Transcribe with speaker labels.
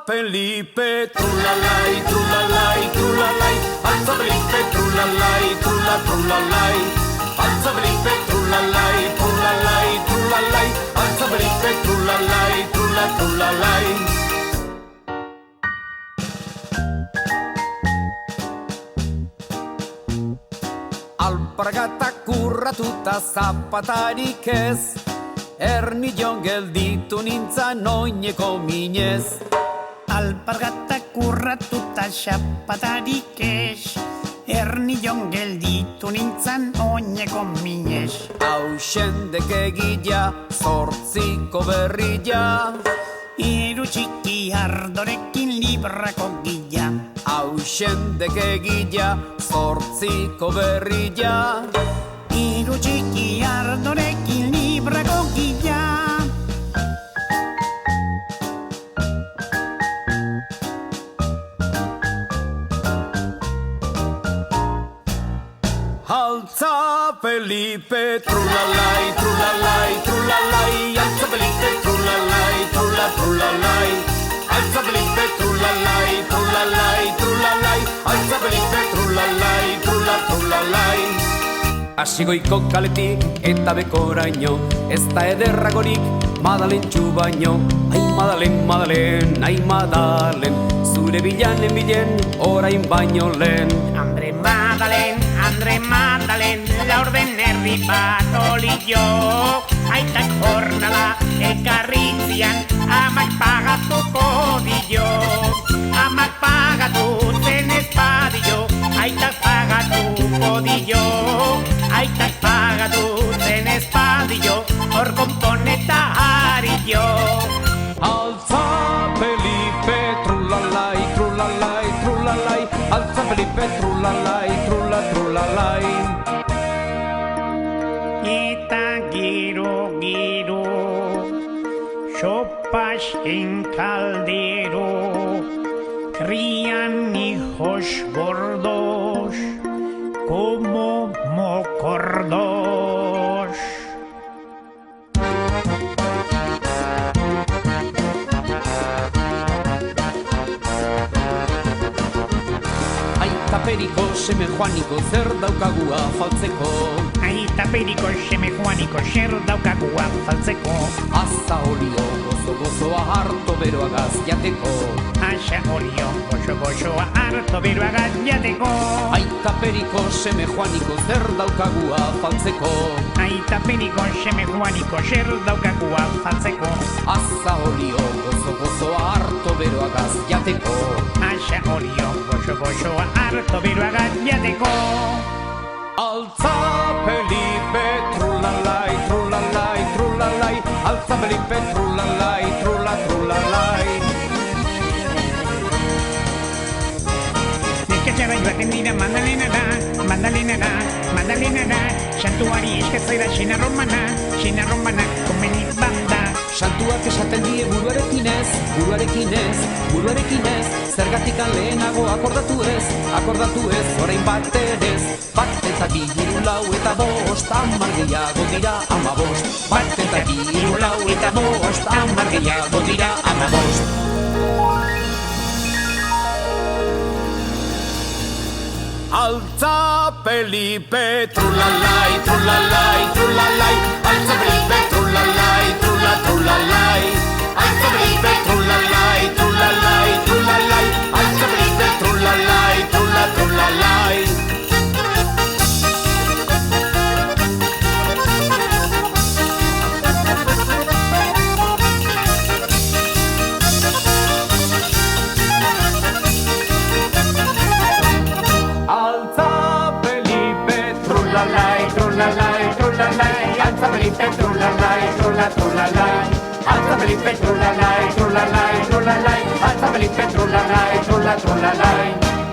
Speaker 1: Felipe, trulalai, trulalai, trulalai, alza Felipe, trulalai, trulalai, alza Felipe, trulalai, trulalai, trulalai, alza Felipe, trulalai, trulalai. Alpargata kurratuta zapatarik ez, ernilon gelditu nintzan oineko minez.
Speaker 2: Alpargata kurratuta zapatarik ez, ernilon gelditu nintzan oineko minez.
Speaker 1: Hau xendek egila, zortziko berria,
Speaker 2: hiru txiki ardorekin librako gila.
Speaker 1: hau xendek egila, zortziko berria,
Speaker 2: hiru txiki ardorekin librako gila.
Speaker 1: alza Felipe, trulalai, trulalai, trulalai, alza Felipe, trulalai, trulalai, alza Felipe, trulalai, trulalai, trulalai, alza Felipe, trulalai, trulalai. Asigoiko kaletik eta bekoraino, ez da ederragorik Madalentxu baino. Ai Madalen, Madalen, ai Madalen, zure bilanen bilen orain baino lehen.
Speaker 2: Andre Madalen, laurden herri bat olio. Aitak jornala ekarritzian, amak pagatuko dio. Amak pagatu zen espadio, aitak pagatuko dio. Aitak pagatu zen espadio, hor konponeta hario.
Speaker 1: Alza Felipe, trulalai, trulalai, trulalai, alza Felipe, trulalai, trulalai.
Speaker 2: Eta giro, sopas en caldero, crían hijos gordos como mocordos.
Speaker 1: Aita periko, seme joaniko, zer daukagu afaltzeko.
Speaker 2: Aita periko, seme joaniko, zer daukagu afaltzeko.
Speaker 1: Asa olio, gozo-gozoa harto beroagaz jateko.
Speaker 2: Asa olio, gozo-gozoa harto beroagaz jateko.
Speaker 1: Aita periko, seme joaniko, zer daukagu afaltzeko.
Speaker 2: Aita periko, seme joaniko, zer daukagu afaltzeko.
Speaker 1: Asa olio, gozo-gozoa harto beroagaz jateko.
Speaker 2: Asa olio, gozo-gozoa harto beroagaz jateko.
Speaker 1: Alza Felipe, trulalai, trulalai, trulalai, alza Felipe, trulalai, trulalai.
Speaker 2: Neskatxara joaten dira Madalena da, santuari eskatzera xena romana, komenik banda.
Speaker 1: Santuak esaten die buruarekin ez, zergatikan lehenago akordatu ez, orain bat edez. Bat eta bi, hiru, lau eta bost, 10 gehiago dira 15. Bat eta bi, hiru, lau eta bost, 10 gehiago dira 15. Alza Felipe, trulalai, trulalai, trulalai, alza Felipe, trulalai, trulalai, alza Felipe, trulalai, trulalai, trulalai, alza Felipe, trulalai, trulalai. Alza Felipe, trulalai, trulalai, trulalai, alza Felipe, trulalai, trulalai, alza Felipe, trulalai, trulalai, trulalai, alza Felipe, trulalai, trulalai.